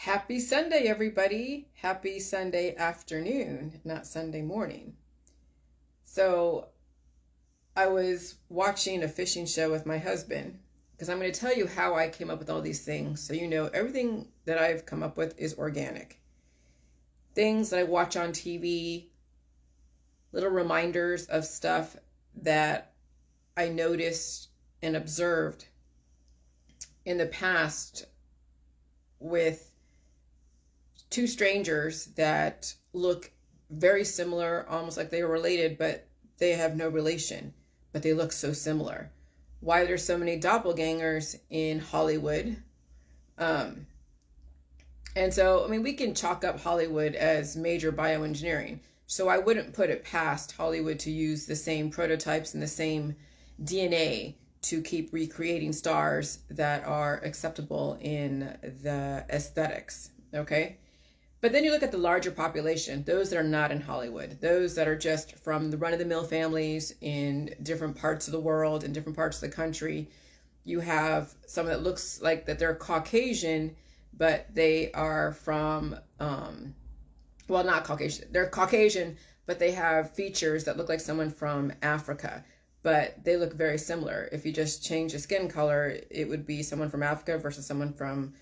Happy Sunday, everybody. Happy Sunday afternoon, not Sunday morning. So I was watching a fishing show with my husband because I'm going to tell you how I came up with all these things. So you know everything that I've come up with is organic. Things that I watch on TV, little reminders of stuff that I noticed and observed in the past with two strangers that look very similar, almost like they were related, but they have no relation, but they look so similar. Why there's so many doppelgangers in Hollywood. And so, we can chalk up Hollywood as major bioengineering. So I wouldn't put it past Hollywood to use the same prototypes and the same DNA to keep recreating stars that are acceptable in the aesthetics, okay? But then you look at the larger population, those that are not in Hollywood, those that are just from the run-of-the-mill families in different parts of the world, in different parts of the country. You have some that looks like that they're Caucasian, but they are from, not Caucasian. They're Caucasian, but they have features that look like someone from Africa. But they look very similar. If you just change the skin color, it would be someone from Africa versus someone from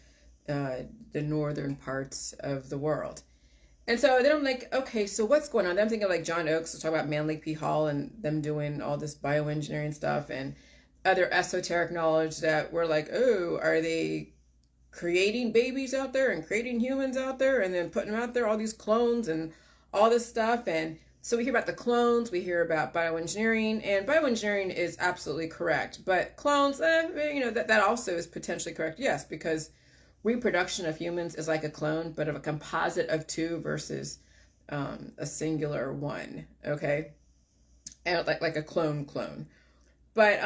the northern parts of the world. And so then I'm like, okay, so what's going on? Then I'm thinking like John Oakes was talking about Man Lake P. Hall and them doing all this bioengineering stuff and other esoteric knowledge that we're like, oh, are they creating babies out there and creating humans out there and then putting them out there, all these clones and all this stuff. And so we hear about the clones, we hear about bioengineering, and bioengineering is absolutely correct. But clones, that also is potentially correct, yes, because reproduction of humans is like a clone, but of a composite of two versus a singular one, okay? And like a clone. But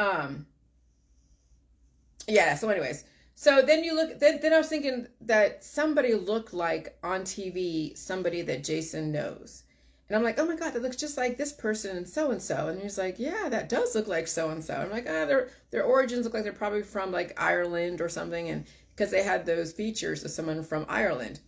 so anyways, so then you look, then I was thinking that somebody looked like on TV, somebody that Jason knows. And I'm like, oh my God, that looks just like this person and so. And he's like, yeah, that does look like so-and-so. I'm like, their origins look like they're probably from like Ireland or something. And because they had those features of someone from Ireland.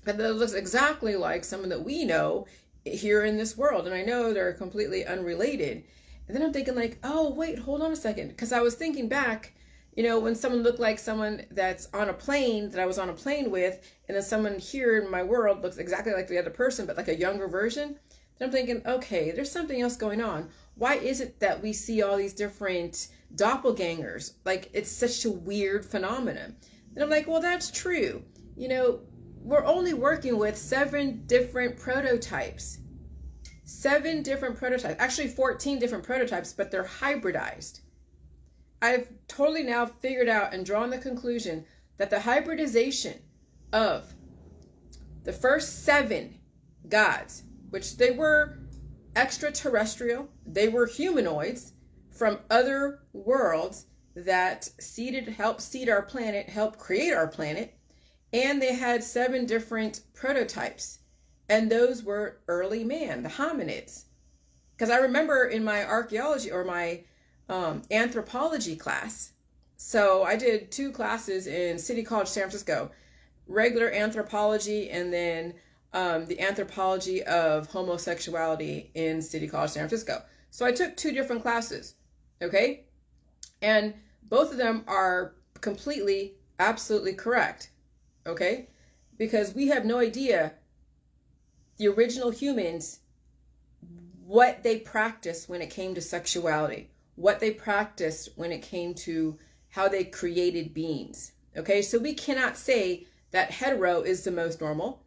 But that looks exactly like someone that we know here in this world. And I know they're completely unrelated. And then I'm thinking like, oh, wait, hold on a second. Because I was thinking back, when someone looked like someone that's on a plane that I was on a plane with, and then someone here in my world looks exactly like the other person, but like a younger version, then I'm thinking, okay, there's something else going on. Why is it that we see all these different doppelgangers? Like, it's such a weird phenomenon. And I'm like, well, that's true. We're only working with 7 different prototypes. 7 different prototypes. Actually, 14 different prototypes, but they're hybridized. I've totally now figured out and drawn the conclusion that the hybridization of the first 7 gods, which they were extraterrestrial, they were humanoids from other worlds that helped seed our planet, helped create our planet, and they had 7 different prototypes, and those were early man, the hominids. Because I remember in my archaeology or my anthropology class. So I did 2 classes in City College, San Francisco, regular anthropology, and then the anthropology of homosexuality in City College, San Francisco. So I took 2 different classes, okay? And both of them are completely, absolutely correct, okay? Because we have no idea the original humans, what they practiced when it came to sexuality, what they practiced when it came to how they created beings. Okay, so we cannot say that hetero is the most normal,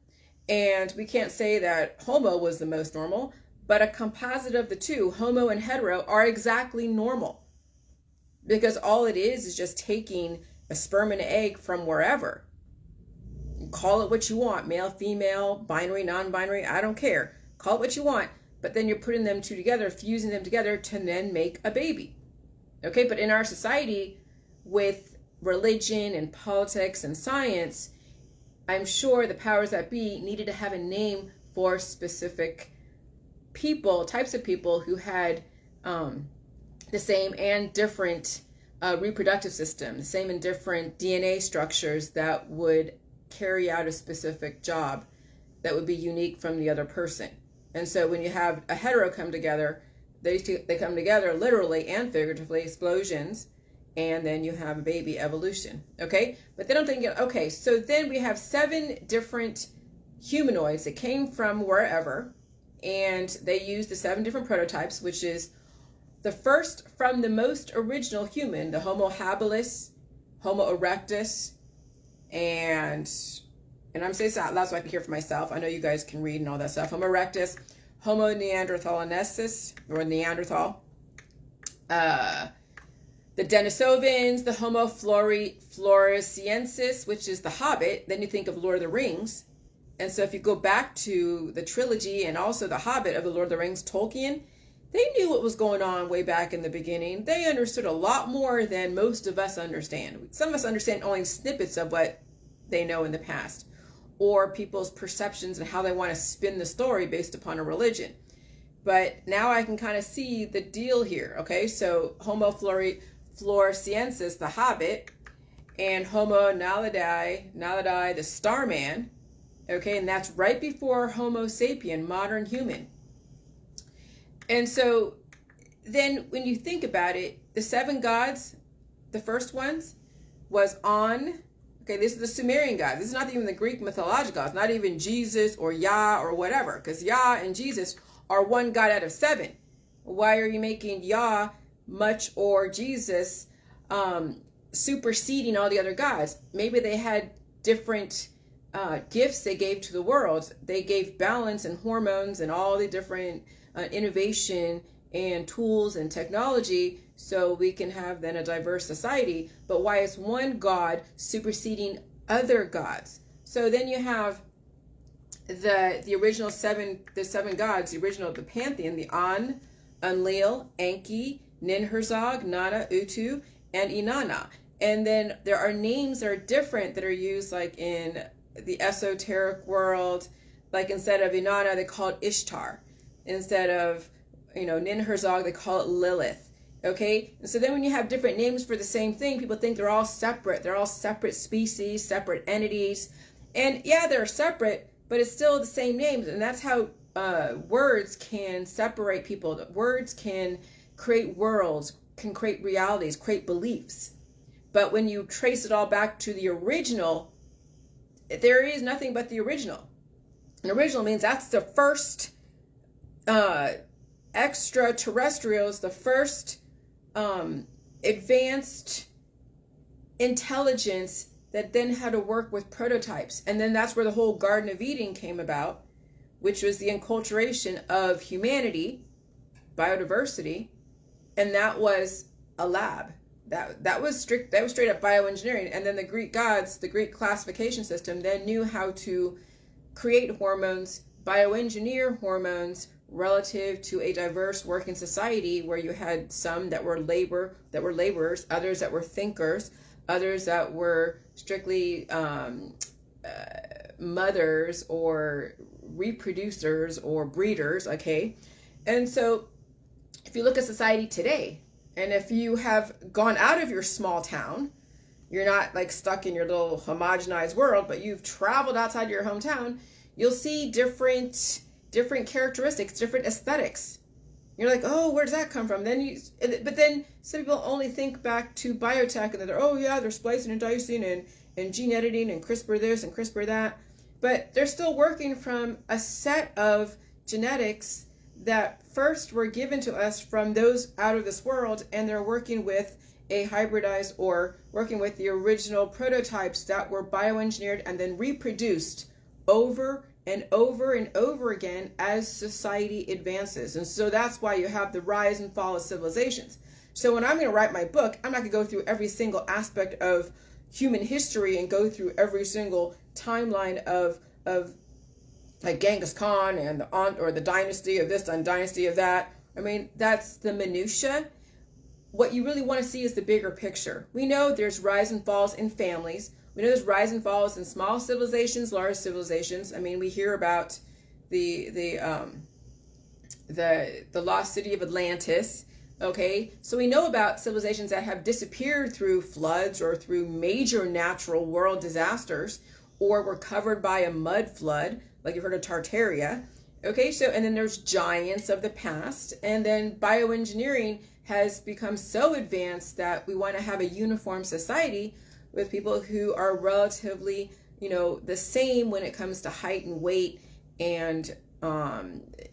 and we can't say that homo was the most normal, but a composite of the two, homo and hetero, are exactly normal. Because all it is just taking a sperm and egg from wherever. Call it what you want, male, female, binary, non-binary, I don't care. Call it what you want. But then you're putting them 2 together, fusing them together to then make a baby. Okay, but in our society, with religion and politics and science, I'm sure the powers that be needed to have a name for specific people, types of people who had the same and different reproductive system, the same and different DNA structures that would carry out a specific job that would be unique from the other person. And so when you have a hetero come together, they come together literally and figuratively, explosions, and then you have a baby, evolution. Okay, but then I'm thinking, okay, so then we have 7 different humanoids that came from wherever, and they used the 7 different prototypes, which is the first from the most original human, the Homo habilis, Homo erectus, and I'm saying this out loud so I can hear for myself. I know you guys can read and all that stuff. Homo erectus, Homo neanderthalensis, or Neanderthal, the Denisovans, the Homo floresiensis, which is the Hobbit. Then you think of Lord of the Rings. And so if you go back to the trilogy and also the Hobbit of the Lord of the Rings, Tolkien, they knew what was going on way back in the beginning. They understood a lot more than most of us understand. Some of us understand only snippets of what they know in the past, or people's perceptions and how they want to spin the story based upon a religion. But now I can kind of see the deal here. Okay, so Homo floresiensis, the Hobbit, and Homo naledi, the Starman. Okay, and that's right before Homo Sapien, modern human. And so then when you think about it, the 7 gods, the first ones, was on, okay, this is the Sumerian gods. This is not even the Greek mythological gods, not even Jesus or Yah or whatever, because Yah and Jesus are one god out of 7. Why are you making Yah much or Jesus superseding all the other gods? Maybe they had different gifts they gave to the world. They gave balance and hormones and all the different innovation and tools and technology, so we can have then a diverse society. But why is one god superseding other gods? So then you have the original 7 gods, the Pantheon, the Enlil, Enki, Ninhursag, Nanna, Utu, and Inanna. And then there are names that are different that are used, like in the esoteric world. Like instead of Inanna, they call it Ishtar. Instead of, Ninhursag, they call it Lilith. Okay? And so then when you have different names for the same thing, people think they're all separate. They're all separate species, separate entities. And yeah, they're separate, but it's still the same names. And that's how words can separate people. Words can create worlds, can create realities, create beliefs. But when you trace it all back to the original, there is nothing but the original. And original means that's the first extraterrestrials, the first advanced intelligence that then had to work with prototypes. And then that's where the whole Garden of Eden came about, which was the enculturation of humanity, biodiversity, and that was a lab. That was straight up bioengineering. And then the Greek gods, the Greek classification system, then knew how to create hormones, bioengineer hormones relative to a diverse working society, where you had some that were laborers, others that were thinkers, others that were strictly mothers or reproducers or breeders. Okay, and so if you look at society today, and if you have gone out of your small town, you're not like stuck in your little homogenized world, but you've traveled outside your hometown, you'll see different characteristics, different aesthetics. You're like, oh, where does that come from? But then some people only think back to biotech, and they're splicing and dicing and gene editing and CRISPR this and CRISPR that. But they're still working from a set of genetics that first were given to us from those out of this world, and they're working with a hybridized, or working with the original prototypes that were bioengineered and then reproduced over and over and over again as society advances. And so that's why you have the rise and fall of civilizations. So when I'm going to write my book, I'm not going to go through every single aspect of human history and go through every single timeline of like Genghis Khan and the dynasty of this and dynasty of that. I mean, that's the minutia. What you really want to see is the bigger picture. We know there's rise and falls in families. We know there's rise and falls in small civilizations, large civilizations. I mean, we hear about the lost city of Atlantis. Okay, so we know about civilizations that have disappeared through floods or through major natural world disasters, or were covered by a mud flood, like you've heard of Tartaria. Okay, so, and then there's giants of the past, and then bioengineering has become so advanced that we want to have a uniform society with people who are relatively, the same when it comes to height and weight and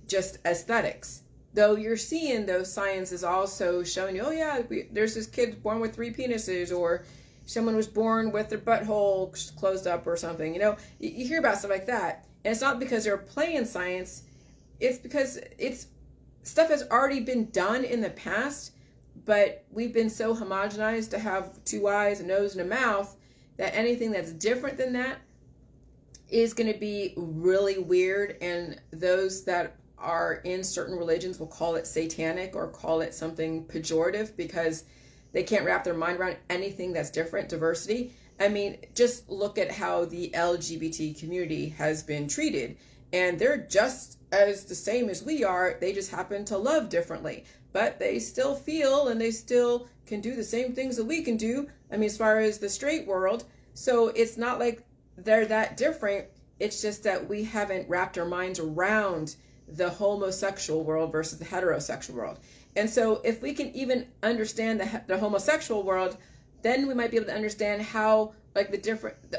just aesthetics. Though you're seeing those sciences also showing you, oh yeah, there's this kid born with 3 penises, or someone was born with their butthole closed up or something. You hear about stuff like that. And it's not because they're playing science, it's because stuff has already been done in the past, but we've been so homogenized to have 2 eyes, a nose, and a mouth that anything that's different than that is going to be really weird. And those that are in certain religions will call it satanic or call it something pejorative because they can't wrap their mind around anything that's different, diversity. I mean, just look at how the LGBT community has been treated, and they're just as the same as we are. They just happen to love differently, but they still feel and they still can do the same things that we can do. I mean, as far as the straight world. So it's not like they're that different. It's just that we haven't wrapped our minds around the homosexual world versus the heterosexual world. And so if we can even understand the homosexual world, then we might be able to understand how, like,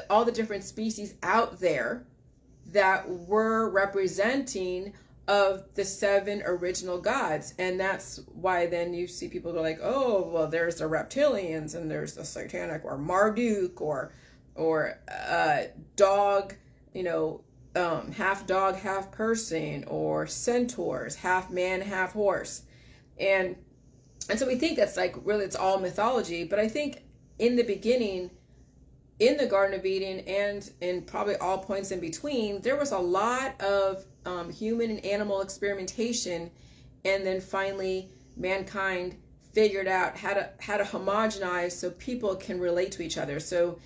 all the different species out there that were representing of the 7 original gods. And that's why then you see people go like, oh, well, there's the reptilians and there's the satanic or Marduk or dog, half dog, half person, or centaurs, half man, half horse. And so we think that's like, really, it's all mythology. But I think in the beginning, in the Garden of Eden and in probably all points in between, there was a lot of human and animal experimentation. And then finally, mankind figured out how to homogenize so people can relate to each other. So,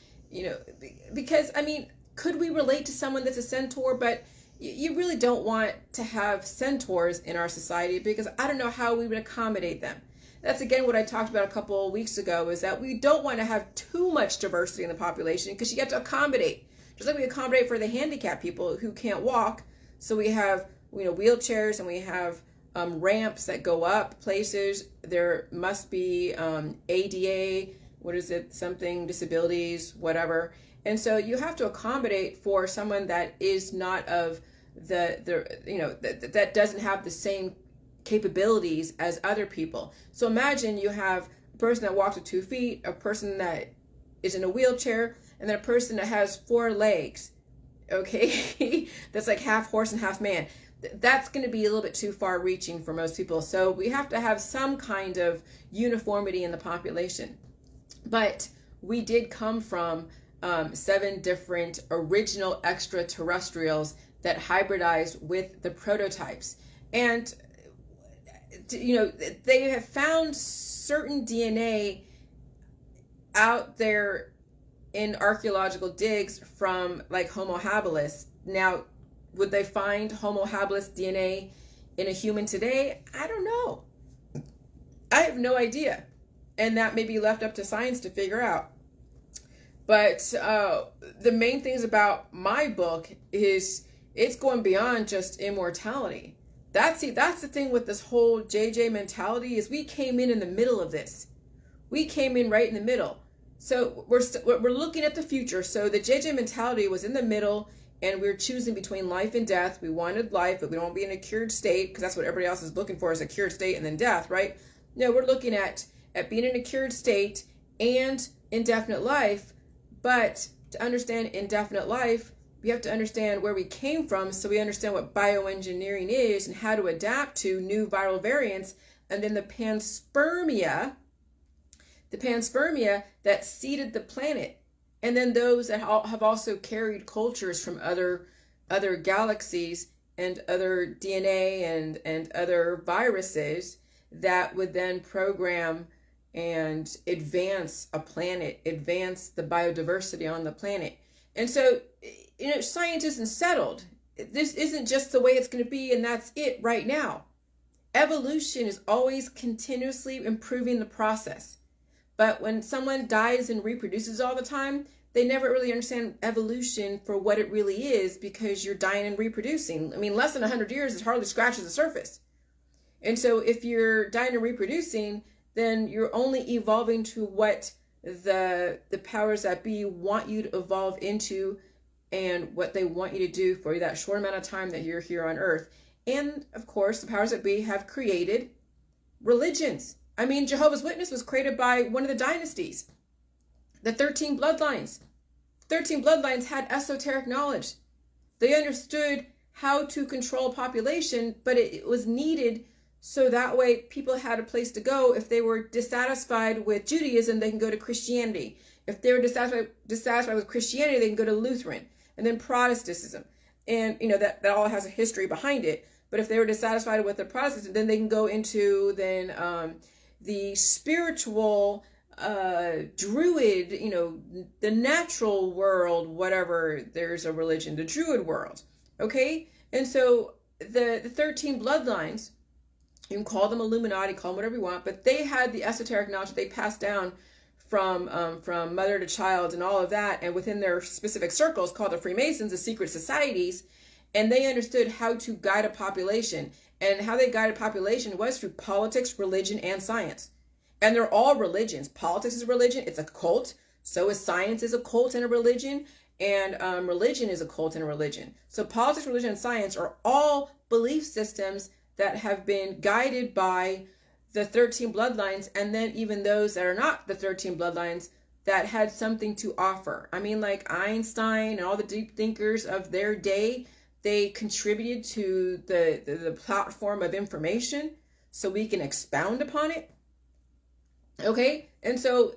because, I mean, could we relate to someone that's a centaur? But you really don't want to have centaurs in our society, because I don't know how we would accommodate them. That's again what I talked about a couple of weeks ago, is that we don't want to have too much diversity in the population, because you have to accommodate, just like we accommodate for the handicapped people who can't walk. So we have wheelchairs, and we have ramps that go up places. There must be ADA, something disabilities, whatever. And so you have to accommodate for someone that is not of that doesn't have the same capabilities as other people. So imagine you have a person that walks with 2 feet, a person that is in a wheelchair, and then a person that has 4 legs. Okay, that's like half horse and half man. That's going to be a little bit too far reaching for most people. So we have to have some kind of uniformity in the population. But we did come from 7 different original extraterrestrials that hybridized with the prototypes. And, they have found certain DNA out there in archaeological digs from like Homo habilis. Now, would they find Homo habilis DNA in a human today? I don't know. I have no idea. And that may be left up to science to figure out. But the main things about my book is it's going beyond just immortality. That's the thing with this whole JJ mentality, is we came in the middle of this. We came in right in the middle. So we're looking at the future. So the JJ mentality was in the middle, and we're choosing between life and death. We wanted life, but we don't want to be in a cured state, because that's what everybody else is looking for, is a cured state and then death, right? No, we're looking at being in a cured state and indefinite life. But to understand indefinite life, we have to understand where we came from, so we understand what bioengineering is and how to adapt to new viral variants. And then the panspermia that seeded the planet. And then those that have also carried cultures from other galaxies and other DNA and other viruses that would then program and advance a planet, advance the biodiversity on the planet. And so, science isn't settled. This isn't just the way it's going to be, and that's it right now. Evolution is always continuously improving the process. But when someone dies and reproduces all the time, they never really understand evolution for what it really is, because you're dying and reproducing. I mean, less than 100 years, it hardly scratches the surface. And so if you're dying and reproducing, then you're only evolving to what the powers that be want you to evolve into, and what they want you to do for that short amount of time that you're here on Earth. And of course, the powers that be have created religions. I mean, Jehovah's Witness was created by one of the dynasties. The 13 bloodlines. 13 bloodlines had esoteric knowledge. They understood how to control population, but it was needed so that way people had a place to go. If they were dissatisfied with Judaism, they can go to Christianity. If they were dissatisfied with Christianity, they can go to Lutheran, and then Protestantism. And, that all has a history behind it. But if they were dissatisfied with the Protestant, then they can go into the spiritual Druid, the natural world, whatever, there's a religion, the Druid world. Okay? And so the 13 bloodlines, you can call them Illuminati, call them whatever you want, but they had the esoteric knowledge that they passed down from mother to child and all of that, and within their specific circles called the Freemasons, the secret societies, and they understood how to guide a population. And how they guided population was through politics, religion, and science. And they're all religions. Politics is a religion, it's a cult. So is science is a cult and a religion, and religion is a cult and a religion. So politics, religion, and science are all belief systems that have been guided by the 13 bloodlines, and then even those that are not the 13 bloodlines that had something to offer. I mean, like Einstein and all the deep thinkers of their day, they contributed to the platform of information so we can expound upon it. Okay? And so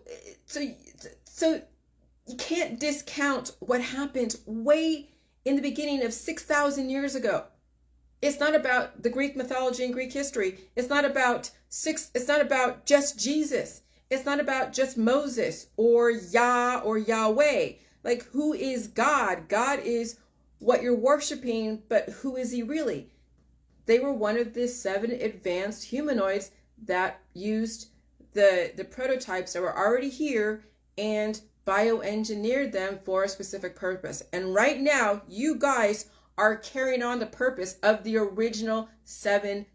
you can't discount what happened way in the beginning of 6,000 years ago. It's not about the Greek mythology and Greek history. It's not about just Jesus. It's not about just Moses or Yah or Yahweh. Like, who is God? God is what you're worshiping, but who is he really? They were one of the 7 advanced humanoids that used the prototypes that were already here and bioengineered them for a specific purpose. And right now, you guys are carrying on the purpose of the original 7,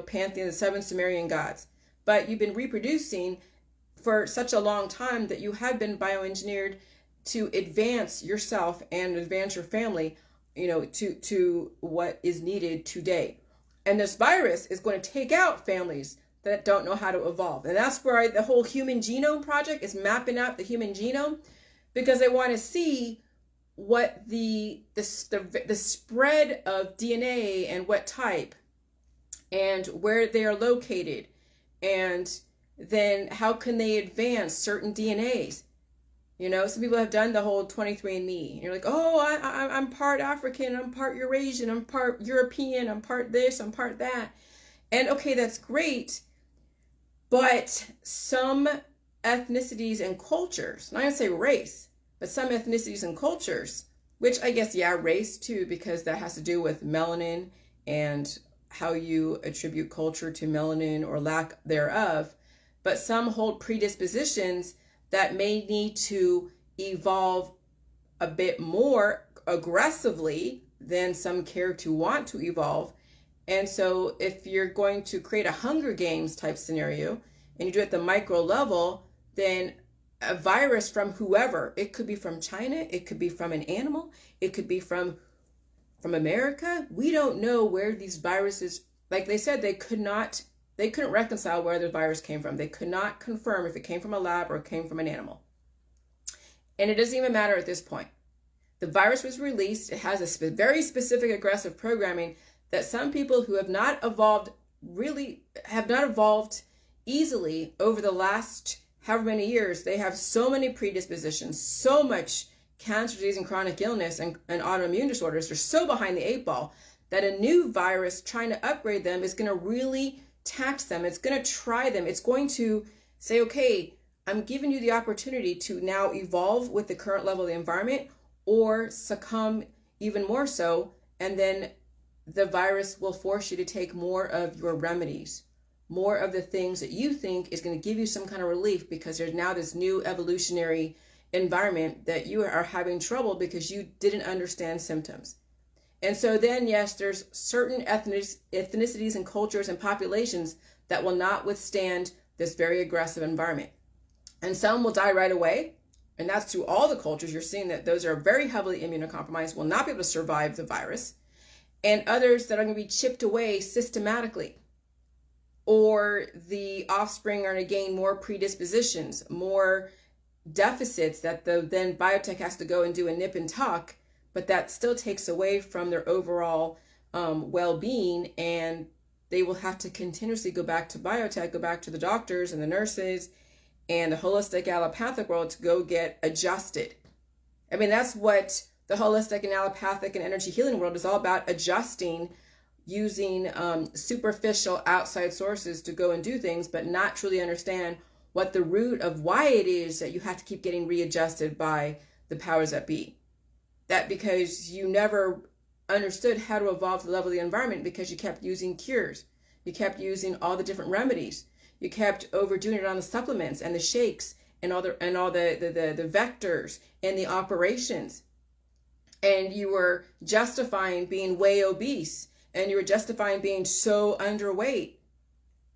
pantheon, the 7 Sumerian gods. But you've been reproducing for such a long time that you have been bioengineered to advance yourself and advance your family, to what is needed today. And this virus is going to take out families that don't know how to evolve. And that's where the whole Human Genome Project is mapping out the human genome, because they want to see what the spread of DNA and what type and where they are located, and then how can they advance certain DNAs. Some people have done the whole 23andMe. And you're like, oh, I'm part African, I'm part Eurasian, I'm part European, I'm part this, I'm part that. And okay, that's great. But some ethnicities and cultures, not going to say race, but some ethnicities and cultures, which I guess, race too, because that has to do with melanin and how you attribute culture to melanin or lack thereof. But some hold predispositions that may need to evolve a bit more aggressively than some care to want to evolve. And so if you're going to create a Hunger Games type scenario and you do it at the micro level, then a virus from whoever, it could be from China, it could be from an animal, it could be from America. We don't know where these viruses, like they said, they couldn't reconcile where the virus came from. They could not confirm if it came from a lab or it came from an animal. And it doesn't even matter at this point. The virus was released. It has a very specific aggressive programming that some people who have not evolved easily over the last however many years, they have so many predispositions, so much cancer disease and chronic illness and autoimmune disorders. They're so behind the 8 ball that a new virus trying to upgrade them is going to really tax them. It's going to try them. It's going to say, okay, I'm giving you the opportunity to now evolve with the current level of the environment or succumb even more so. And then the virus will force you to take more of your remedies, more of the things that you think is going to give you some kind of relief, because there's now this new evolutionary environment that you are having trouble because you didn't understand symptoms. And so then, yes, there's certain ethnicities and cultures and populations that will not withstand this very aggressive environment. And some will die right away. And that's through all the cultures. You're seeing that those are very heavily immunocompromised, will not be able to survive the virus. And others that are going to be chipped away systematically. Or the offspring are going to gain more predispositions, more deficits that then biotech has to go and do a nip and tuck, but that still takes away from their overall well-being, and they will have to continuously go back to biotech, go back to the doctors and the nurses and the holistic allopathic world to go get adjusted. I mean, that's what the holistic and allopathic and energy healing world is all about, adjusting, using superficial outside sources to go and do things, but not truly understand what the root of why it is that you have to keep getting readjusted by the powers that be. That because you never understood how to evolve to the level of the environment, because you kept using cures. You kept using all the different remedies. You kept overdoing it on the supplements and the shakes and all the vectors and the operations. And you were justifying being way obese, and you were justifying being so underweight,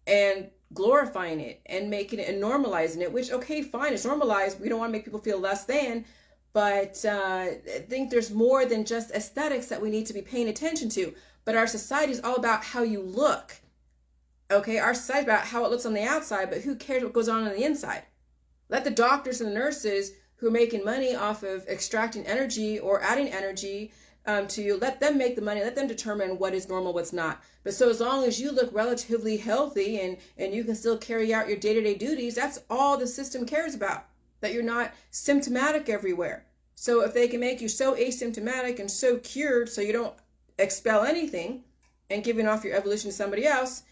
and glorifying it and making it and normalizing it, which, okay, fine, it's normalized. We don't want to make people feel less than, but I think there's more than just aesthetics that we need to be paying attention to. But our society is all about how you look. Okay, our society is about how it looks on the outside, but who cares what goes on the inside? Let the doctors and the nurses who are making money off of extracting energy or adding energy to you, let them make the money, let them determine what is normal, what's not. But so as long as you look relatively healthy and you can still carry out your day-to-day duties, that's all the system cares about, that you're not symptomatic everywhere. So if they can make you so asymptomatic and so cured so you don't expel anything and giving off your evolution to somebody else,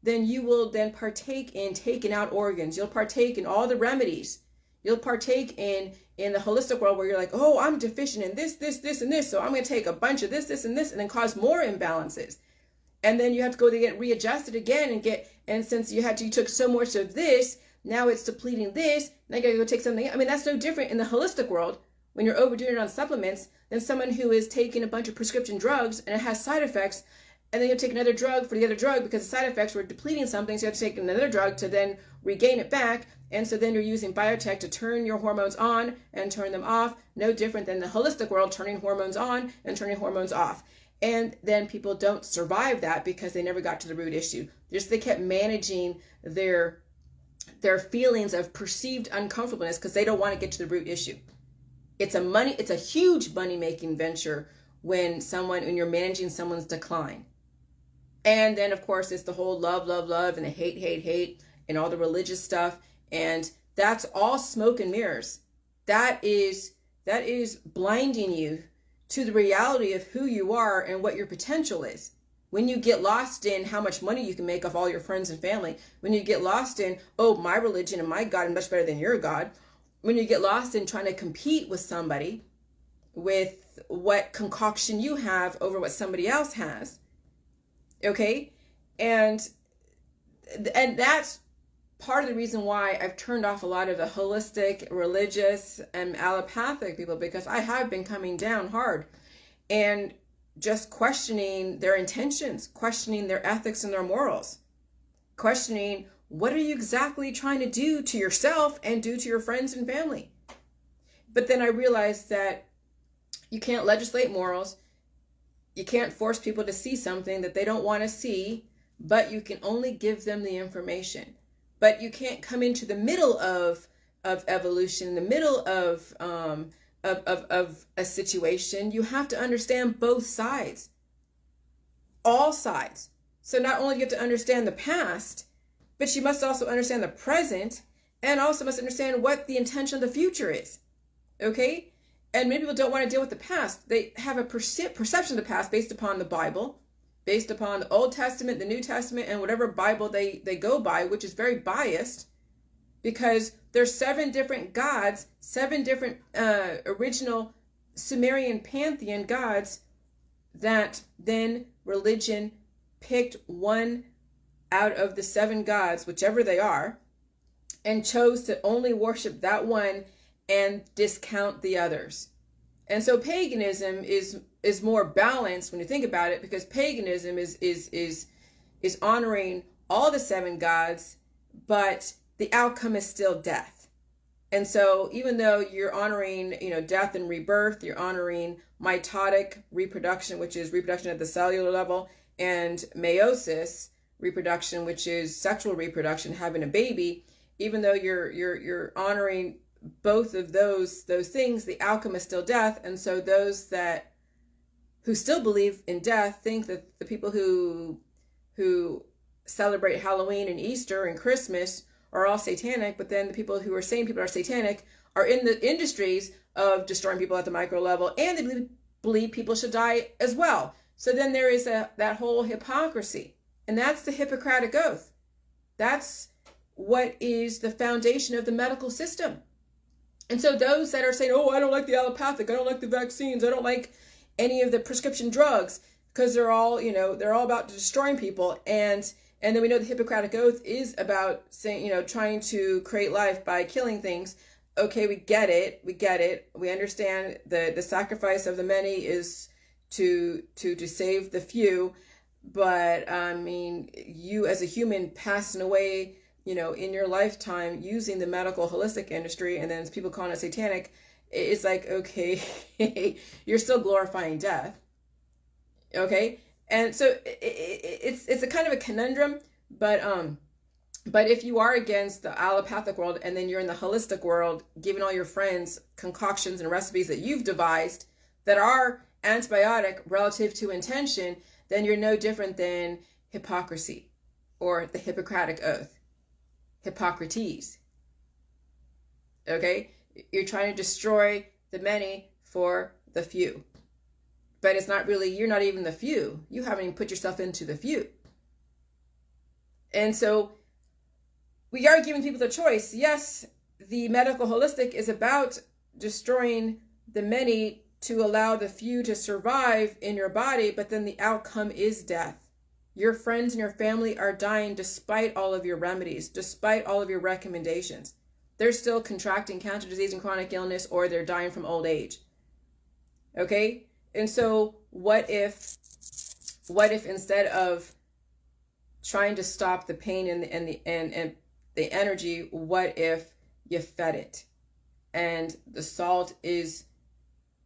then you will then partake in taking out organs. You'll partake in all the remedies. You'll partake in the holistic world where you're like, oh, I'm deficient in this, and this. So I'm going to take a bunch of this, and this, and then cause more imbalances. And then you have to go to get readjusted again and since you took so much of this, now it's depleting this. Now you got to go take something. I mean, that's no different in the holistic world when you're overdoing it on supplements than someone who is taking a bunch of prescription drugs and it has side effects. And then you take another drug for the other drug because the side effects were depleting something. So you have to take another drug to then regain it back. And so then you're using biotech to turn your hormones on and turn them off. No different than the holistic world, turning hormones on and turning hormones off. And then people don't survive that because they never got to the root issue. They kept managing their feelings of perceived uncomfortableness because they don't want to get to the root issue. It's a huge money-making venture when you're managing someone's decline. And then, of course, it's the whole love, and the hate, and all the religious stuff. And that's all smoke and mirrors. That is blinding you to the reality of who you are and what your potential is. When you get lost in how much money you can make off all your friends and family, when you get lost in, oh, my religion and my God is much better than your God, when you get lost in trying to compete with somebody with what concoction you have over what somebody else has, okay? And that's part of the reason why I've turned off a lot of the holistic, religious, and allopathic people, because I have been coming down hard and just questioning their intentions, questioning their ethics and their morals, questioning what are you exactly trying to do to yourself and do to your friends and family. But then I realized that you can't legislate morals. You can't force people to see something that they don't want to see, but you can only give them the information. But you can't come into the middle of evolution, in the middle of a situation. You have to understand both sides, all sides. So not only do you have to understand the past, but you must also understand the present, and also must understand what the intention of the future is. Okay? And many people don't want to deal with the past. They have a perception of the past based upon the Bible, based upon the Old Testament, the New Testament, and whatever Bible they go by, which is very biased, because there's 7 different gods, 7 different original Sumerian Pantheon gods, that then religion picked one out of the 7 gods, whichever they are, and chose to only worship that one and discount the others. And so paganism is more balanced when you think about it, because paganism is honoring all the 7 gods, but the outcome is still death. And so even though you're honoring, death and rebirth, you're honoring mitotic reproduction, which is reproduction at the cellular level, and meiosis, reproduction, which is sexual reproduction, having a baby, even though you're honoring both of those things, the outcome is still death. And so those who still believe in death think that the people who celebrate Halloween and Easter and Christmas are all satanic, but then the people who are saying people are satanic are in the industries of destroying people at the micro level, and they believe people should die as well. So then there is that whole hypocrisy, and that's the Hippocratic Oath. That's what is the foundation of the medical system. And so those that are saying, oh, I don't like the allopathic, I don't like the vaccines, I don't like any of the prescription drugs, because they're all about destroying people. And then we know the Hippocratic Oath is about saying, trying to create life by killing things. Okay, we get it. We understand the sacrifice of the many is to save the few. But I mean, you as a human passing away, in your lifetime using the medical holistic industry, and then people calling it satanic, it's like, okay, you're still glorifying death. Okay. And so it's a kind of a conundrum, but if you are against the allopathic world and then you're in the holistic world, giving all your friends concoctions and recipes that you've devised that are antibiotic relative to intention, then you're no different than hypocrisy or the Hippocratic Oath. Hippocrates. Okay? You're trying to destroy the many for the few. But it's not really, you're not even the few. You haven't even put yourself into the few. And so we are giving people the choice. Yes, the medical holistic is about destroying the many to allow the few to survive in your body, but then the outcome is death. Your friends and your family are dying despite all of your remedies, despite all of your recommendations. They're still contracting cancer disease and chronic illness, or they're dying from old age. Okay? And so what if instead of trying to stop the pain and the energy, what if you fed it? And the salt is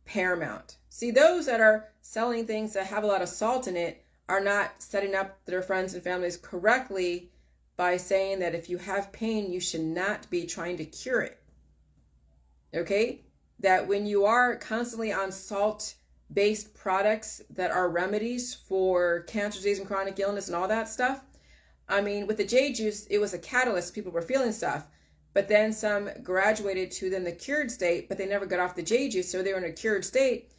paramount. See, those that are selling things that have a lot of salt in it are not setting up their friends and families correctly by saying that if you have pain, you should not be trying to cure it. Okay? That when you are constantly on salt-based products that are remedies for cancer disease and chronic illness and all that stuff, I mean, with the jade juice, it was a catalyst. People were feeling stuff. But then some graduated to then the cured state, but they never got off the jade juice, so they were in a cured state,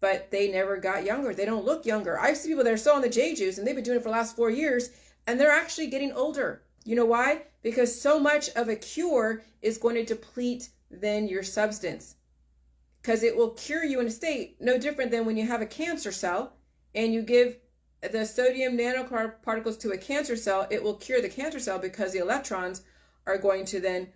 but they never got younger. They don't look younger. I've seen people that are still on the jade juice, and they've been doing it for the last 4 years, and they're actually getting older. You know why? Because so much of a cure is going to deplete then your substance, because it will cure you in a state no different than when you have a cancer cell and you give the sodium nanoparticles to a cancer cell. It will cure the cancer cell because the electrons are going to then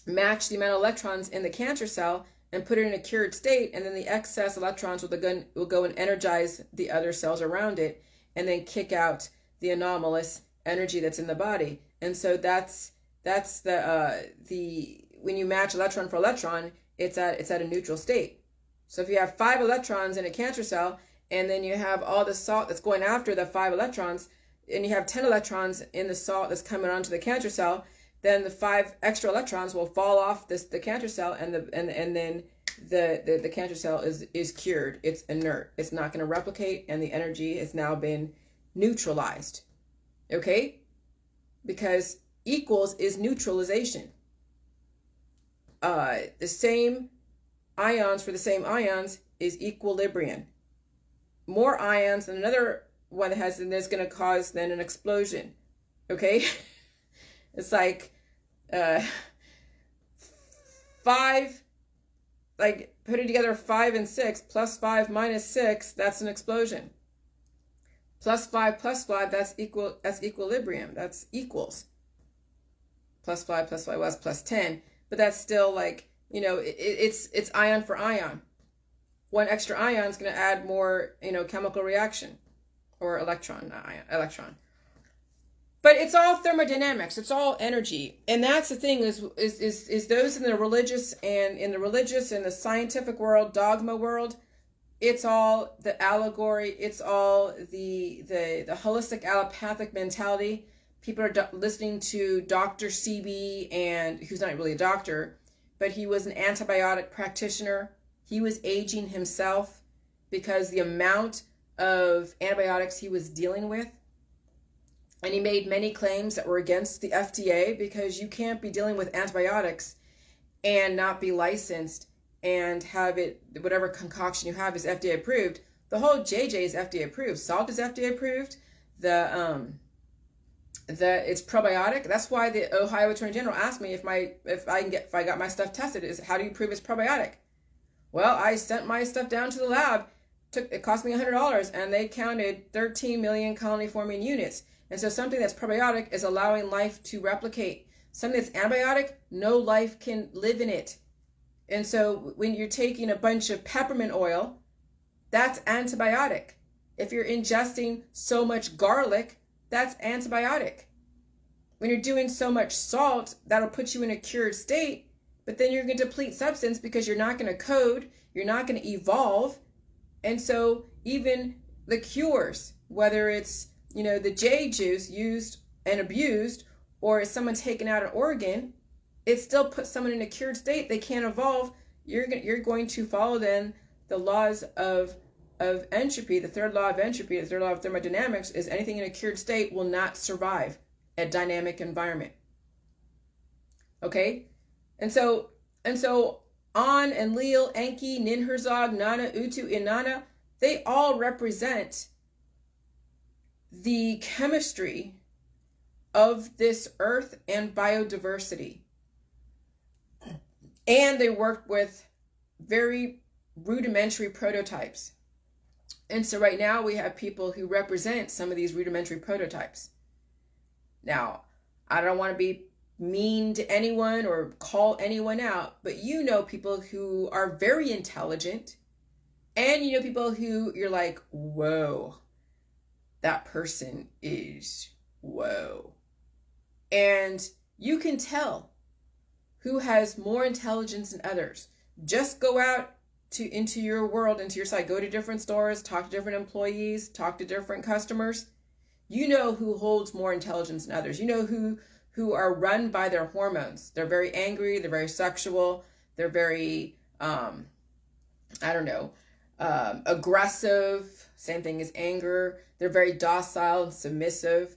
match the amount of electrons in the cancer cell and put it in a cured state, and then the excess electrons will go and energize the other cells around it and then kick out the anomalous energy that's in the body. And so that's the when you match electron for electron, it's at a neutral state. So if you have 5 electrons in a cancer cell, and then you have all the salt that's going after the 5 electrons, and you have 10 electrons in the salt that's coming onto the cancer cell, then the 5 extra electrons will fall off the cancer cell, and then the cancer cell is cured. It's inert. It's not going to replicate, and the energy has now been neutralized. Okay? Because equals is neutralization. The same ions for the same ions is equilibrium. More ions than another one has, and there's going to cause then an explosion. Okay? It's like 5, like putting together 5 and 6 plus 5 minus 6, that's an explosion. Plus 5 plus 5, that's equilibrium. That's equals. Plus 5 plus 5 was plus 10. But that's still like It's ion for ion. One extra ion is going to add more, chemical reaction, or electron, not ion, electron. But it's all thermodynamics. It's all energy, and that's the thing is those in the religious and the scientific world, dogma world. It's all the allegory. It's all the holistic allopathic mentality. People are listening to Dr. CB, and who's not really a doctor, but he was an antibiotic practitioner. He was aging himself because the amount of antibiotics he was dealing with. And he made many claims that were against the FDA, because you can't be dealing with antibiotics and not be licensed and have it, whatever concoction you have is FDA approved. The whole JJ is FDA approved. Salt is FDA approved. It's probiotic. That's why the Ohio Attorney General asked me if I got my stuff tested, is how do you prove it's probiotic? Well, I sent my stuff down to the lab. It cost me $100, and they counted 13 million colony forming units. And so something that's probiotic is allowing life to replicate. Something that's antibiotic, no life can live in it. And so when you're taking a bunch of peppermint oil, that's antibiotic. If you're ingesting so much garlic, that's antibiotic. When you're doing so much salt, that'll put you in a cured state, but then you're going to deplete substance because you're not going to code, you're not going to evolve. And so even the cures, whether it's, the J juice used and abused, or is someone taking out an organ, it still puts someone in a cured state. They can't evolve. You're going to follow then the laws of entropy. The third law of entropy, the third law of thermodynamics, is anything in a cured state will not survive a dynamic environment. Okay? And so An, Enlil, Enki, Ninhursag, Nanna, Utu, Inanna, they all represent the chemistry of this earth and biodiversity. And they work with very rudimentary prototypes. And so right now we have people who represent some of these rudimentary prototypes. Now, I don't want to be mean to anyone or call anyone out, but people who are very intelligent, and people who you're like, whoa, that person is whoa. And you can tell who has more intelligence than others. Just go out into your world, into your site, go to different stores, talk to different employees, talk to different customers. You know who holds more intelligence than others. You know who are run by their hormones. They're very angry, they're very sexual, they're very, aggressive, same thing as anger. They're very docile and submissive.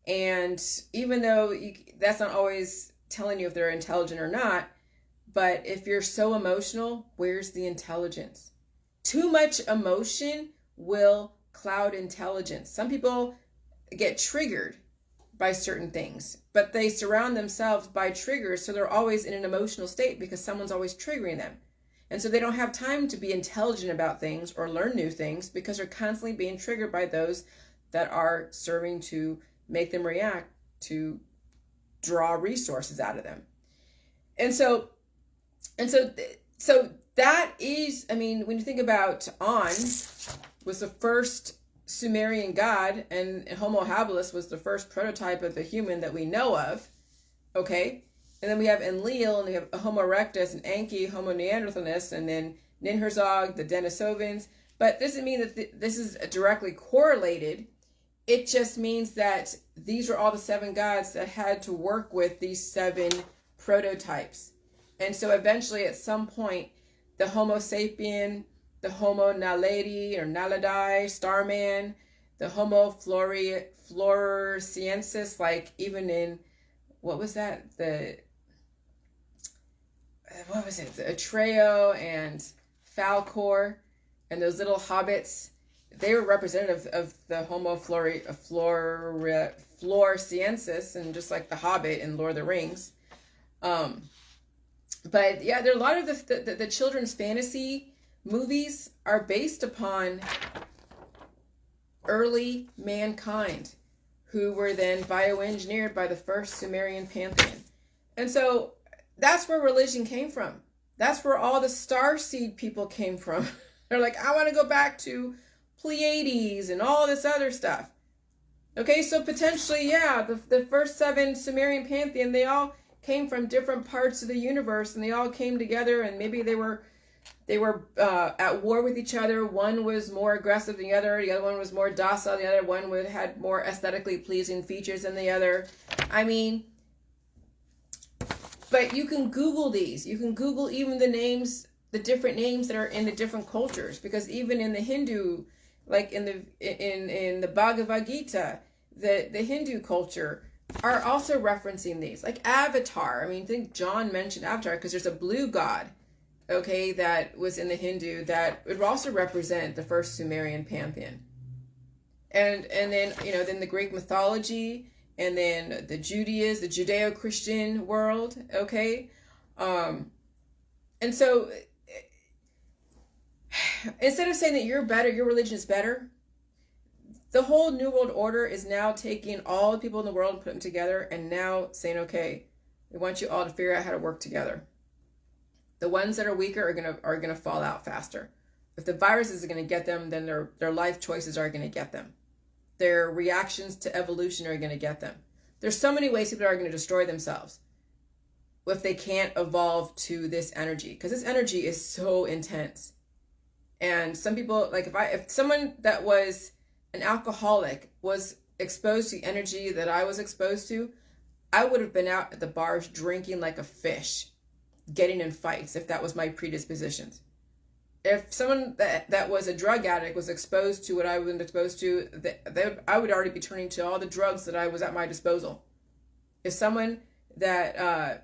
And even though that's not always telling you if they're intelligent or not, but if you're so emotional, where's the intelligence? Too much emotion will cloud intelligence. Some people get triggered by certain things, but they surround themselves by triggers, so they're always in an emotional state because someone's always triggering them. And so they don't have time to be intelligent about things or learn new things because they're constantly being triggered by those that are serving to make them react, to draw resources out of them. And so that is, when you think about An was the first Sumerian god, and Homo habilis was the first prototype of the human that we know of. Okay? And then we have Enlil, and we have Homo erectus, and Enki, Homo neanderthalis, and then Ninhursag, the Denisovans. But this doesn't mean that this is directly correlated. It just means that these are all the 7 gods that had to work with these 7 prototypes. And so eventually, at some point, the Homo Sapien, the Homo naledi or naledi, Starman, the Homo floresiensis, like even in, what was that? The Atreo and Falcor and those little hobbits, they were representative of the Homo floresiensis, and just like the Hobbit in Lord of the Rings. But yeah, there are a lot of the children's fantasy movies are based upon early mankind who were then bioengineered by the first Sumerian Pantheon. And so that's where religion came from. That's where all the starseed people came from. They're like, I want to go back to Pleiades and all this other stuff. Okay, so potentially, yeah, the first 7 Sumerian Pantheon, they all came from different parts of the universe, and they all came together, and maybe they were at war with each other. One was more aggressive than the other one was more docile, the other one had more aesthetically pleasing features than the other. I mean, but you can Google these. You can Google even the names, the different names that are in the different cultures, because even in the Hindu, like in the Bhagavad Gita, the Hindu culture are also referencing these, like Avatar. I mean, I think John mentioned Avatar because there's a blue god, okay, that was in the Hindu that would also represent the first Sumerian Pantheon. And then, you know, then the Greek mythology, and then the Judeo-Christian world, okay? And so instead of saying that you're better, your religion is better, the whole New World Order is now taking all the people in the world and putting them together and now saying, okay, we want you all to figure out how to work together. The ones that are weaker are gonna fall out faster. If the virus is going to get them, then their life choices are going to get them. Their reactions to evolution are going to get them. There's so many ways people are going to destroy themselves if they can't evolve to this energy, because this energy is so intense. And some people, like if someone that was an alcoholic was exposed to the energy that I was exposed to, I would have been out at the bars drinking like a fish, getting in fights if that was my predispositions. If someone that was a drug addict was exposed to what I was exposed to, I would already be turning to all the drugs that I was at my disposal. If someone that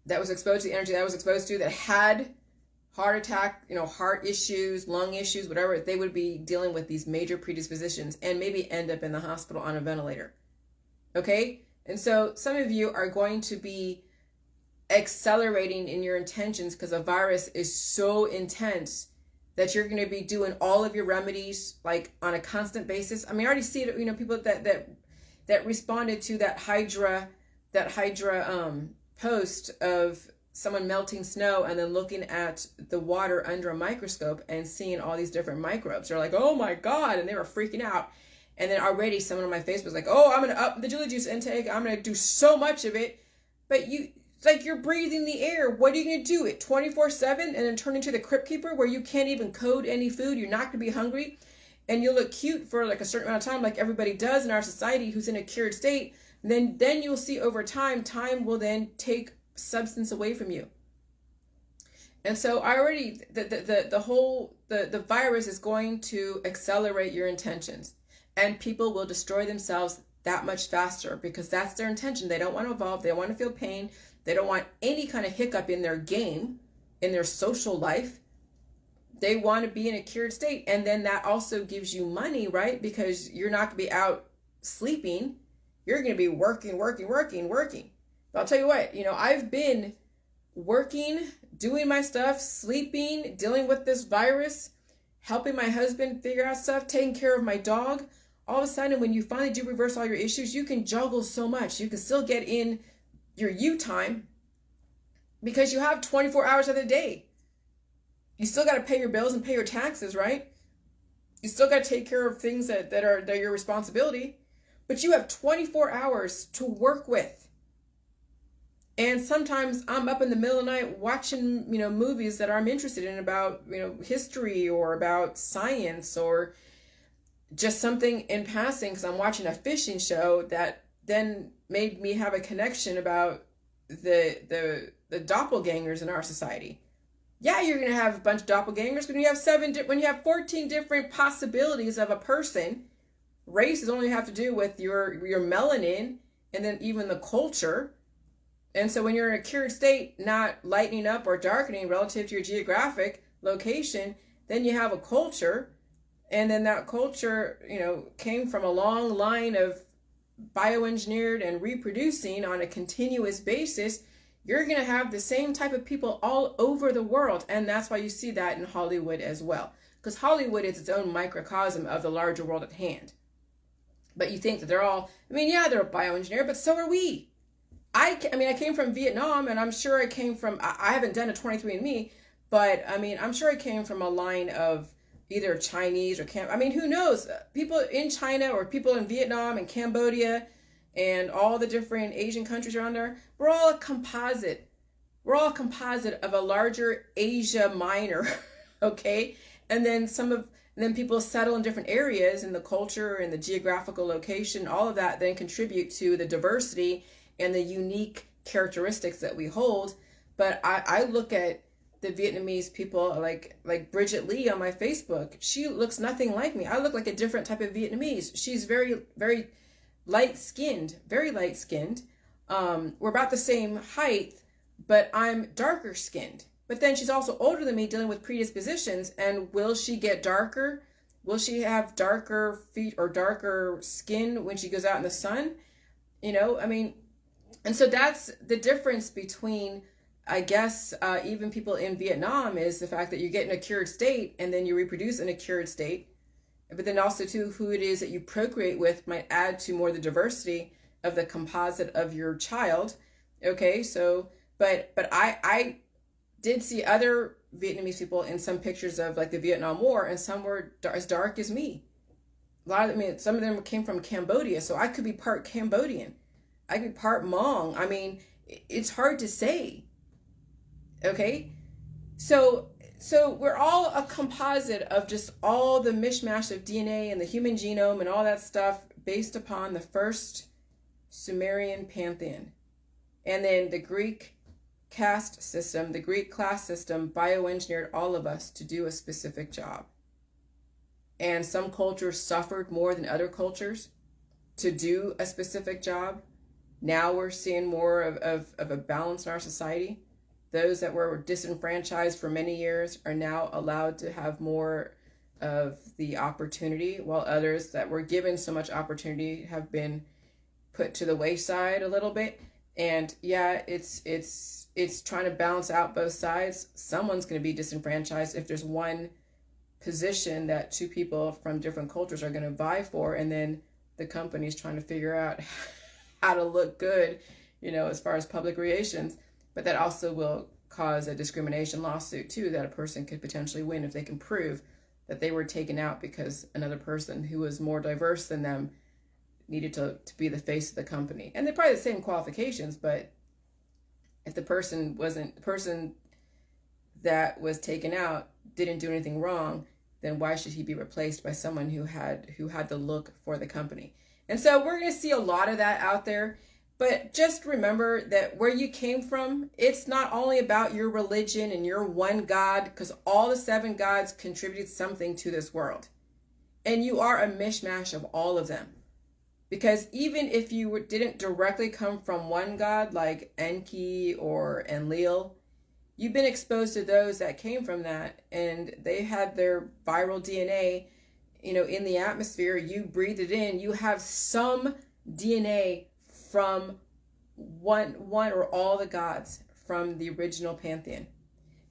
was exposed to the energy that I was exposed to, that had heart attack, heart issues, lung issues, whatever, they would be dealing with these major predispositions and maybe end up in the hospital on a ventilator. Okay? And so some of you are going to be accelerating in your intentions because a virus is so intense that you're going to be doing all of your remedies like on a constant basis. I mean, I already see it, people that responded to that Hydra post of someone melting snow and then looking at the water under a microscope and seeing all these different microbes. They're like, oh my God, and they were freaking out. And then already someone on my Facebook was like, oh, I'm going to up the jelly juice intake. I'm going to do so much of it. But it's like you're breathing the air. What are you going to do it 24/7 and then turn into the crypt keeper where you can't even code any food? You're not going to be hungry and you'll look cute for like a certain amount of time, like everybody does in our society who's in a cured state. And then you'll see over time will then take substance away from you. And so the virus is going to accelerate your intentions, and people will destroy themselves that much faster because that's their intention. They don't want to evolve. They don't want to feel pain. They don't want any kind of hiccup in their game, in their social life. They want to be in a cured state. And then that also gives you money, right? Because you're not going to be out sleeping. You're going to be working. But I'll tell you what, I've been working, doing my stuff, sleeping, dealing with this virus, helping my husband figure out stuff, taking care of my dog. All of a sudden, when you finally do reverse all your issues, you can juggle so much. You can still get in your you time because you have 24 hours of the day. You still got to pay your bills and pay your taxes, right? You still got to take care of things that are your responsibility, but you have 24 hours to work with. And sometimes I'm up in the middle of the night watching, movies that I'm interested in about, history or about science or just something in passing because I'm watching a fishing show that then made me have a connection about the doppelgangers in our society. Yeah, you're going to have a bunch of doppelgangers when you have 14 different possibilities of a person. Races only have to do with your melanin and then even the culture. And so when you're in a cured state, not lightening up or darkening relative to your geographic location, then you have a culture. And then that culture, came from a long line of bioengineered and reproducing on a continuous basis. You're going to have the same type of people all over the world. And that's why you see that in Hollywood as well. Because Hollywood is its own microcosm of the larger world at hand. But you think that they're all, they're bioengineered, but so are we. I mean, I came from Vietnam, and I'm sure I came from, I haven't done a 23andMe, but I mean, I'm sure I came from a line of either Chinese or I mean, who knows? People in China or people in Vietnam and Cambodia and all the different Asian countries around there, we're all a composite. We're all a composite of a larger Asia Minor, okay? And then and then people settle in different areas, and the culture and the geographical location, all of that then contribute to the diversity and the unique characteristics that we hold. But I look at the Vietnamese people like Bridget Lee on my Facebook. She looks nothing like me. I look like a different type of Vietnamese. She's very, very light skinned, very light skinned. We're about the same height, but I'm darker skinned. But then she's also older than me, dealing with predispositions. And will she get darker? Will she have darker feet or darker skin when she goes out in the sun? You know, I mean, and so that's the difference between, I guess, even people in Vietnam, is the fact that you get in a cured state and then you reproduce in a cured state. But then also, too, who it is that you procreate with might add to more the diversity of the composite of your child. Okay, so, but I did see other Vietnamese people in some pictures of like the Vietnam War, and some were as dark as me. I mean, some of them came from Cambodia, so I could be part Cambodian. I could be part Hmong. I mean, it's hard to say. Okay, so we're all a composite of just all the mishmash of DNA and the human genome and all that stuff based upon the first Sumerian Pantheon. And then the Greek caste system, the Greek class system, bioengineered all of us to do a specific job. And some cultures suffered more than other cultures to do a specific job. Now we're seeing more of a balance in our society. Those that were disenfranchised for many years are now allowed to have more of the opportunity, while others that were given so much opportunity have been put to the wayside a little bit. And yeah, it's trying to balance out both sides. Someone's going to be disenfranchised if there's one position that two people from different cultures are going to vie for, and then the company's trying to figure out how to look good, you know, as far as public relations. But that also will cause a discrimination lawsuit too, that a person could potentially win if they can prove that they were taken out because another person who was more diverse than them needed to be the face of the company. And they're probably the same qualifications, but if the person that was taken out didn't do anything wrong, then why should he be replaced by someone who had the look for the company? And so we're going to see a lot of that out there. But just remember that where you came from, it's not only about your religion and your one God, because all the 7 gods contributed something to this world. And you are a mishmash of all of them. Because even if you didn't directly come from one God, like Enki or Enlil, you've been exposed to those that came from that, and they had their viral DNA, you know, in the atmosphere. You breathe it in. You have some DNA from one or all the gods from the original pantheon.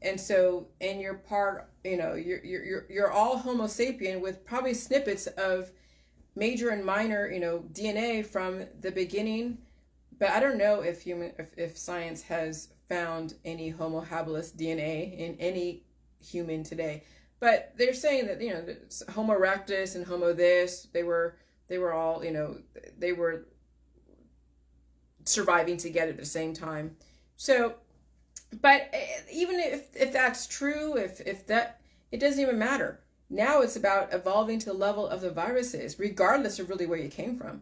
And so, and you're part, you know, you're all Homo sapien with probably snippets of major and minor, you know, DNA from the beginning. But I don't know if science has found any Homo habilis DNA in any human today. But they're saying that, you know, Homo erectus and Homo this, they were all, you know, they were surviving together at the same time. So, but even if that's true, if that, it doesn't even matter. Now it's about evolving to the level of the viruses, regardless of really where you came from.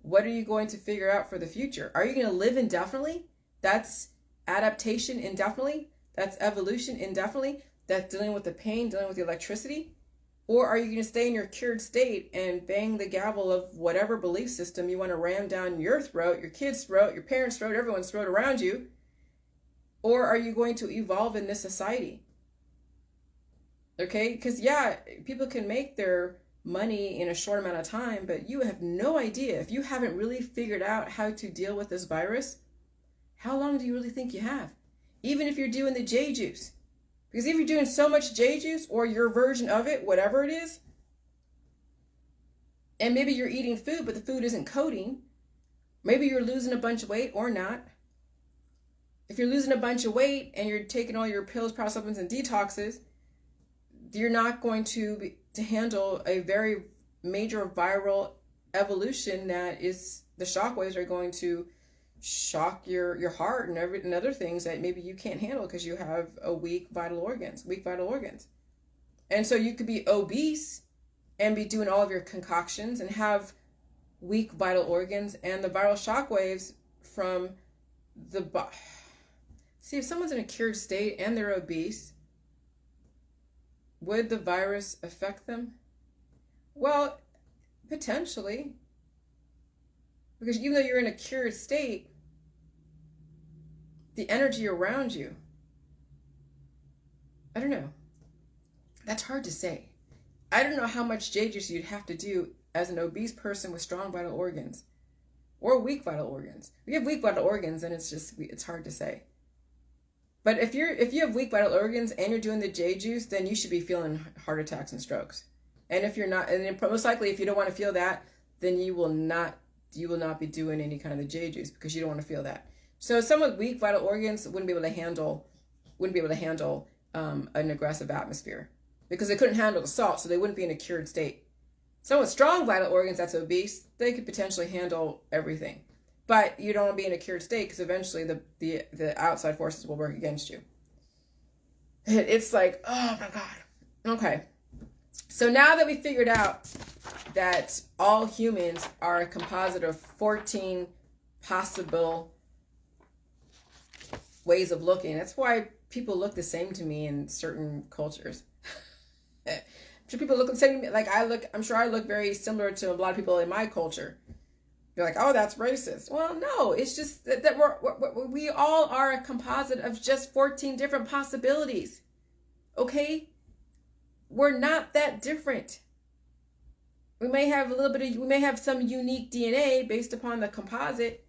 What are you going to figure out for the future? Are you going to live indefinitely? That's adaptation indefinitely. That's evolution indefinitely. That's dealing with the pain, dealing with the electricity. Or are you going to stay in your cured state and bang the gavel of whatever belief system you want to ram down your throat, your kid's throat, your parents' throat, everyone's throat around you? Or are you going to evolve in this society? Okay, because yeah, people can make their money in a short amount of time, but you have no idea, if you haven't really figured out how to deal with this virus, how long do you really think you have? Even if you're doing the J juice. Because if you're doing so much J juice, or your version of it, whatever it is, and maybe you're eating food, but the food isn't coding, Maybe you're losing a bunch of weight or not. If you're losing a bunch of weight and you're taking all your pills, supplements, and detoxes, you're not going to handle a very major viral evolution that is, the shock waves are going to shock your heart and other things that maybe you can't handle because you have a weak vital organs. And so you could be obese and be doing all of your concoctions and have weak vital organs, and the viral shock waves from the see, if someone's in a cured state and they're obese, would the virus affect them? Well, potentially, because even though you're in a cured state, the energy around you, I don't know. That's hard to say. I don't know how much J juice you'd have to do as an obese person with strong vital organs or weak vital organs. If you have weak vital organs, then it's hard to say. But if you have weak vital organs and you're doing the J juice, then you should be feeling heart attacks and strokes. And if you're not, and most likely if you don't want to feel that, then you will not be doing any kind of the J juice because you don't want to feel that. So someone with weak vital organs wouldn't be able to handle an aggressive atmosphere because they couldn't handle the salt, so they wouldn't be in a cured state. Someone with strong vital organs that's obese, they could potentially handle everything. But you don't want to be in a cured state because eventually the outside forces will work against you. It's like, oh my God. Okay. So now that we figured out that all humans are a composite of 14 possible ways of looking, that's why people look the same to me in certain cultures. People look the same to me. Like I'm sure I look very similar to a lot of people in my culture. You're like, oh, that's racist. Well, no, it's just that we all are a composite of just 14 different possibilities. Okay? We're not that different. We may have some unique DNA based upon the composite,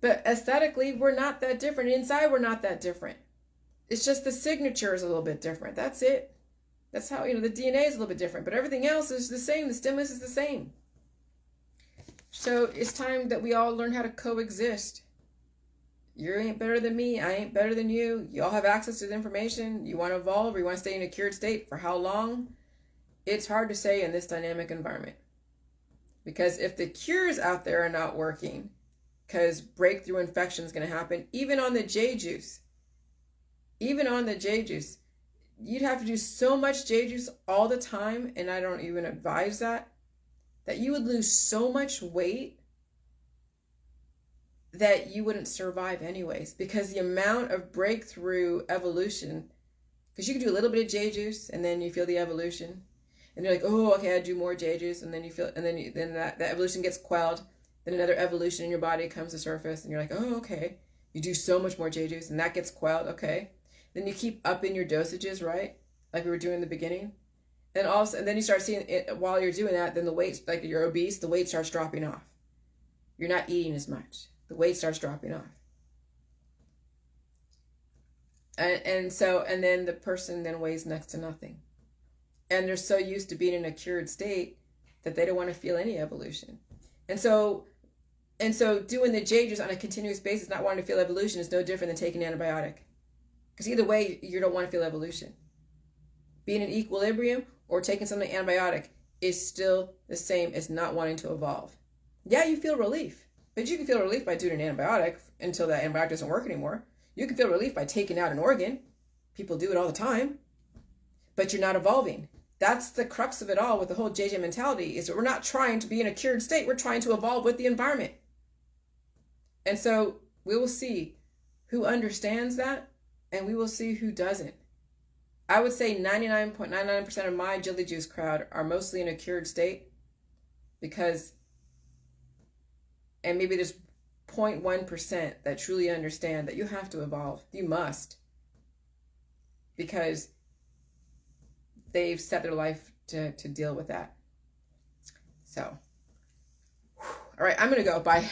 but aesthetically, we're not that different. Inside, we're not that different. It's just the signature is a little bit different. That's it. That's how, the DNA is a little bit different, but everything else is the same. The stimulus is the same. So it's time that we all learn how to coexist. You ain't better than me. I ain't better than you. You all have access to the information. You want to evolve or you want to stay in a cured state for how long? It's hard to say in this dynamic environment. Because if the cures out there are not working, because breakthrough infection is going to happen, even on the J juice, you'd have to do so much J juice all the time, and I don't even advise that you would lose so much weight that you wouldn't survive anyways, because the amount of breakthrough evolution, because you can do a little bit of J juice and then you feel the evolution and you're like, oh, okay, I do more J juice, and then you feel, and then that evolution gets quelled, then another evolution in your body comes to surface and you're like, oh, okay, you do so much more J juice and that gets quelled, okay. Then you keep upping your dosages, right? Like we were doing in the beginning. And then you start seeing it while you're doing that, then the weight, like you're obese, the weight starts dropping off. You're not eating as much. The weight starts dropping off. And then the person then weighs next to nothing. And they're so used to being in a cured state that they don't want to feel any evolution. And so doing the J juice on a continuous basis, not wanting to feel evolution, is no different than taking an antibiotic. Because either way, you don't want to feel evolution. Being in equilibrium or taking something antibiotic is still the same as not wanting to evolve. Yeah, you feel relief, but you can feel relief by doing an antibiotic until that antibiotic doesn't work anymore. You can feel relief by taking out an organ. People do it all the time, but you're not evolving. That's the crux of it all with the whole JJ mentality, is that we're not trying to be in a cured state. We're trying to evolve with the environment. And so we will see who understands that, and we will see who doesn't. I would say 99.99% of my Jilly Juice crowd are mostly in a cured state and maybe there's 0.1% that truly understand that you have to evolve. You must. Because they've set their life to deal with that. So, all right, I'm going to go. Bye.